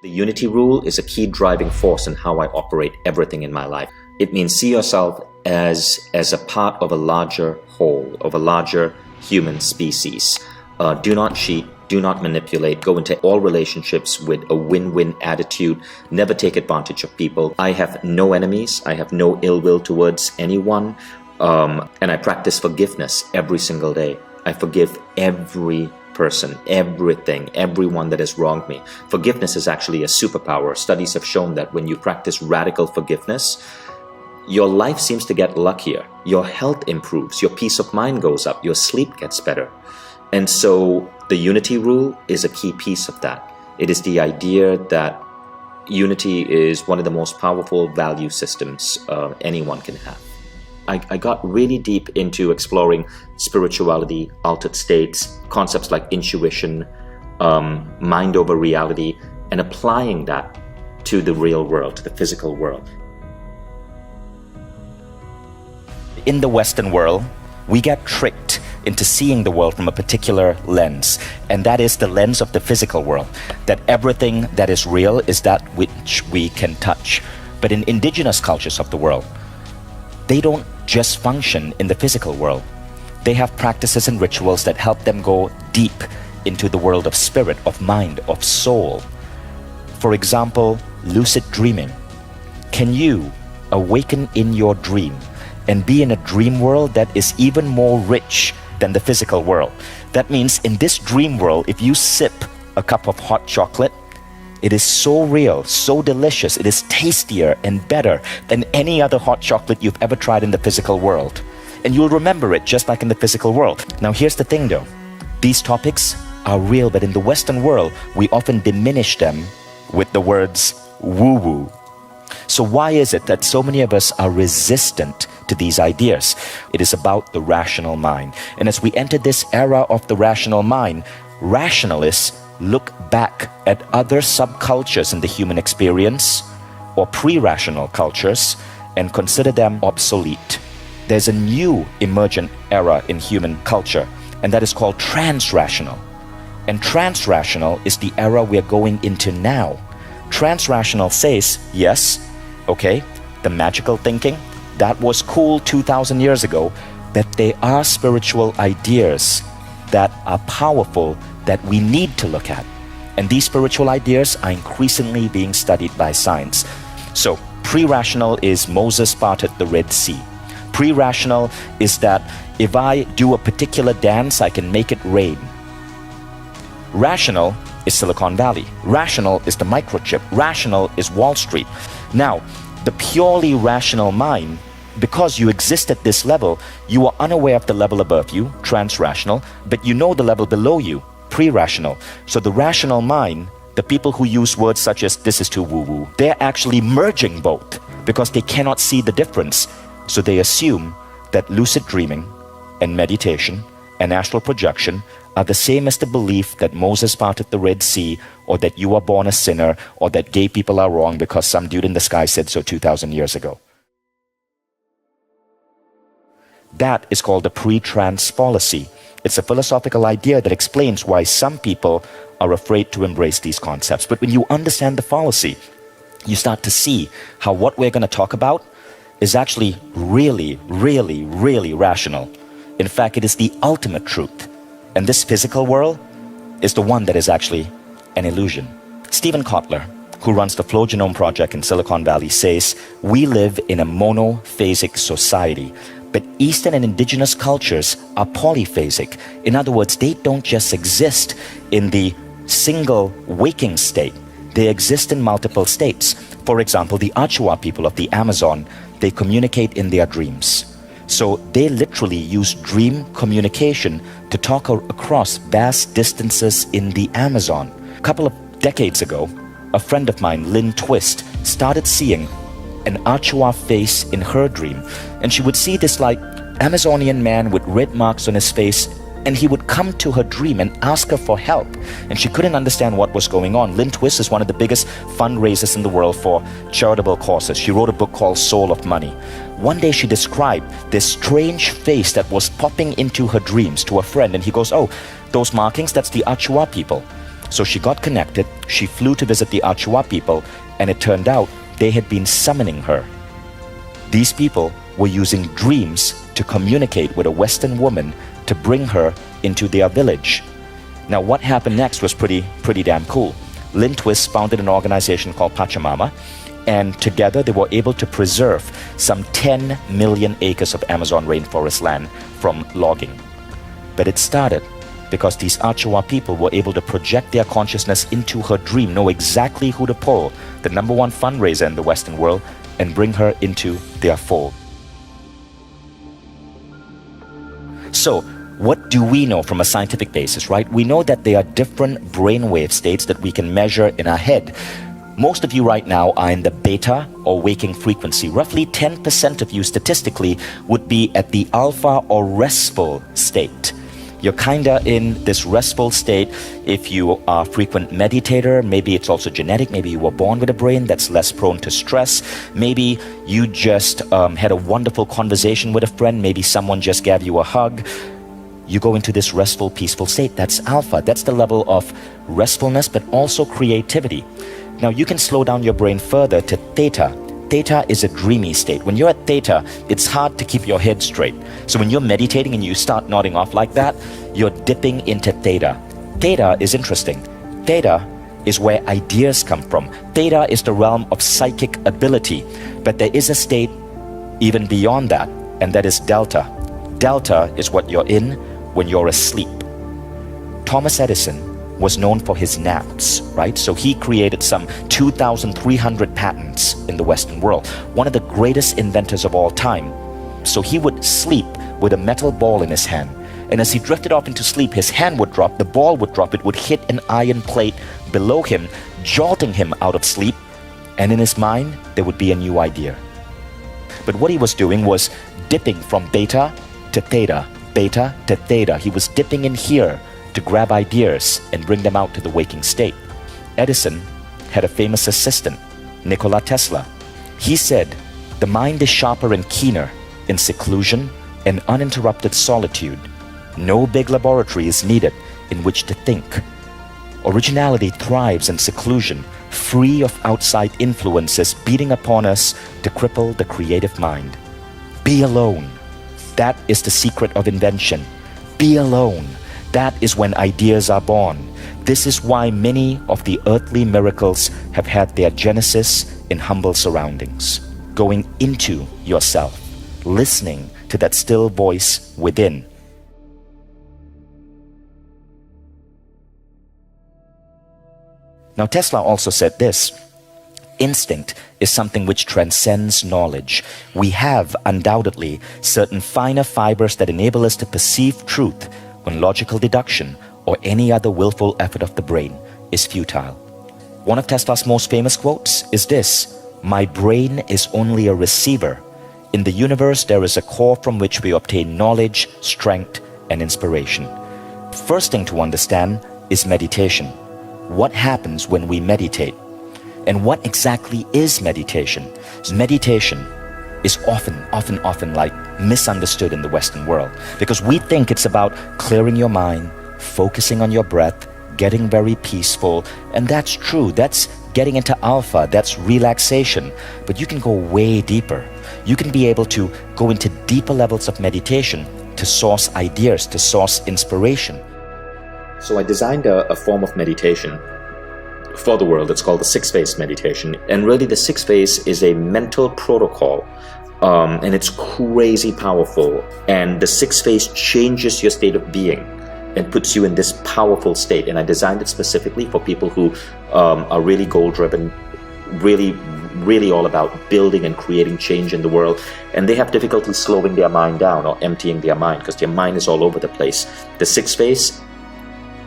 The unity rule is a key driving force in how I operate everything in my life. It means see yourself as a part of a larger whole, of a larger human species. Do not cheat, do not manipulate, go into all relationships with a win-win attitude, never take advantage of people. I have no enemies, I have no ill will towards anyone, and I practice forgiveness every single day. I forgive every person, everything, everyone that has wronged me. Forgiveness is actually a superpower. Studies have shown that when you practice radical forgiveness, your life seems to get luckier, your health improves, your peace of mind goes up, your sleep gets better. And so the unity rule is a key piece of that. It is the idea that unity is one of the most powerful value systems anyone can have. I got really deep into exploring spirituality, altered states, concepts like intuition, mind over reality, and applying that to the real world, to the physical world. In the Western world, we get tricked into seeing the world from a particular lens, and that is the lens of the physical world, that everything that is real is that which we can touch. But in indigenous cultures of the world, they don't just function in the physical world. They have practices and rituals that help them go deep into the world of spirit, of mind, of soul. For example, lucid dreaming. Can you awaken in your dream and be in a dream world that is even more rich than the physical world? That means in this dream world, if you sip a cup of hot chocolate, it is so real, so delicious, it is tastier and better than any other hot chocolate you've ever tried in the physical world. And you'll remember it just like in the physical world. Now here's the thing though, these topics are real, but in the Western world, we often diminish them with the words woo-woo. So why is it that so many of us are resistant to these ideas? It is about the rational mind. And as we enter this era of the rational mind, rationalists look back at other subcultures in the human experience or pre-rational cultures and consider them obsolete. There's a new emergent era in human culture, and that is called trans-rational. And trans-rational is the era we're going into now. Trans-rational says, yes, okay, the magical thinking, that was cool 2,000 years ago, but there are spiritual ideas that are powerful that we need to look at. And these spiritual ideas are increasingly being studied by science. So, pre-rational is Moses parted the Red Sea. Pre-rational is that if I do a particular dance, I can make it rain. Rational is Silicon Valley. Rational is the microchip. Rational is Wall Street. Now, the purely rational mind, because you exist at this level, you are unaware of the level above you, trans-rational, but you know the level below you, pre-rational. So the rational mind, the people who use words such as this is too woo-woo, they're actually merging both because they cannot see the difference. So they assume that lucid dreaming and meditation and astral projection are the same as the belief that Moses parted the Red Sea, or that you are born a sinner, or that gay people are wrong because some dude in the sky said so 2,000 years ago. That is called the pre-trans fallacy. It's a philosophical idea that explains why some people are afraid to embrace these concepts. But when you understand the fallacy, you start to see how what we're going to talk about is actually really, really, really rational. In fact, it is the ultimate truth. And this physical world is the one that is actually an illusion. Stephen Kotler, who runs the Flow Genome Project in Silicon Valley, says, we live in a monophasic society. But Eastern and indigenous cultures are polyphasic. In other words, they don't just exist in the single waking state. They exist in multiple states. For example, the Achua people of the Amazon, they communicate in their dreams. So they literally use dream communication to talk across vast distances in the Amazon. A couple of decades ago, a friend of mine, Lynn Twist, started seeing an Achua face in her dream. And she would see this like Amazonian man with red marks on his face, and he would come to her dream and ask her for help. And she couldn't understand what was going on. Lynn Twist is one of the biggest fundraisers in the world for charitable causes. She wrote a book called Soul of Money. One day she described this strange face that was popping into her dreams to a friend, and he goes, oh, those markings, that's the Achua people. So she got connected, she flew to visit the Achua people, and it turned out they had been summoning her. These people were using dreams to communicate with a Western woman to bring her into their village. Now, what happened next was pretty damn cool. Lynn Twist founded an organization called Pachamama, and together they were able to preserve some 10 million acres of Amazon rainforest land from logging. But it started because these Achua people were able to project their consciousness into her dream, know exactly who to pull, the number one fundraiser in the Western world, and bring her into their fold. So, what do we know from a scientific basis, right? We know that there are different brainwave states that we can measure in our head. Most of you right now are in the beta or waking frequency. Roughly 10% of you statistically would be at the alpha or restful state. You're kinda in this restful state if you are a frequent meditator. Maybe it's also genetic. Maybe you were born with a brain that's less prone to stress. Maybe you just had a wonderful conversation with a friend. Maybe someone just gave you a hug. You go into this restful, peaceful state. That's alpha. That's the level of restfulness, but also creativity. Now you can slow down your brain further to theta. Theta is a dreamy state. When you're at theta, it's hard to keep your head straight. So when you're meditating and you start nodding off like that, you're dipping into theta. Theta is interesting. Theta is where ideas come from. Theta is the realm of psychic ability. But there is a state even beyond that, and that is delta. Delta is what you're in when you're asleep. Thomas Edison was known for his naps, right? So he created some 2,300 patents in the Western world. One of the greatest inventors of all time. So he would sleep with a metal ball in his hand. And as he drifted off into sleep, his hand would drop, the ball would drop, it would hit an iron plate below him, jolting him out of sleep. And in his mind, there would be a new idea. But what he was doing was dipping from beta to theta, beta to theta. He was dipping in here to grab ideas and bring them out to the waking state. Edison had a famous assistant, Nikola Tesla. He said, "The mind is sharper and keener in seclusion and uninterrupted solitude. No big laboratory is needed in which to think. Originality thrives in seclusion, free of outside influences beating upon us to cripple the creative mind. Be alone. That is the secret of invention. Be alone. That is when ideas are born. This is why many of the earthly miracles have had their genesis in humble surroundings. Going into yourself, listening to that still voice within." Now Tesla also said this, "Instinct is something which transcends knowledge. We have undoubtedly certain finer fibers that enable us to perceive truth when logical deduction or any other willful effort of the brain is futile." One of Tesla's most famous quotes is this, "My brain is only a receiver. In the universe there is a core from which we obtain knowledge, strength, and inspiration." First thing to understand is meditation. What happens when we meditate? And what exactly is meditation? Meditation is often like misunderstood in the Western world because we think it's about clearing your mind, focusing on your breath, getting very peaceful, and that's true. That's getting into alpha, that's relaxation, but you can go way deeper. You can be able to go into deeper levels of meditation to source ideas, to source inspiration. So I designed a form of meditation for the world. It's called the 6-phase meditation. And really the 6 phase is a mental protocol. And it's crazy powerful. And the 6 phase changes your state of being and puts you in this powerful state. And I designed it specifically for people who are really goal-driven, really all about building and creating change in the world. And they have difficulty slowing their mind down or emptying their mind because their mind is all over the place. The 6 phase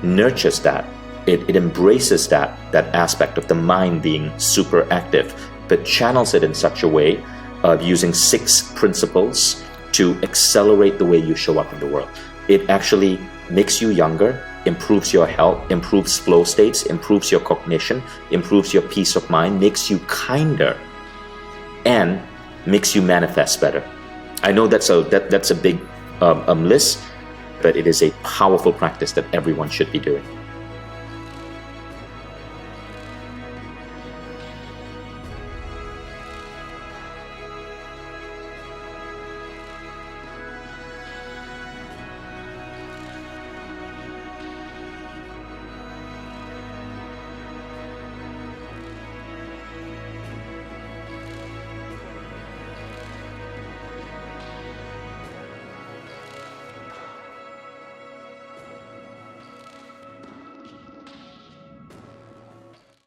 nurtures that. It embraces that aspect of the mind being super active, but channels it in such a way of using 6 principles to accelerate the way you show up in the world. It actually makes you younger, improves your health, improves flow states, improves your cognition, improves your peace of mind, makes you kinder, and makes you manifest better. I know that's a big list, but it is a powerful practice that everyone should be doing.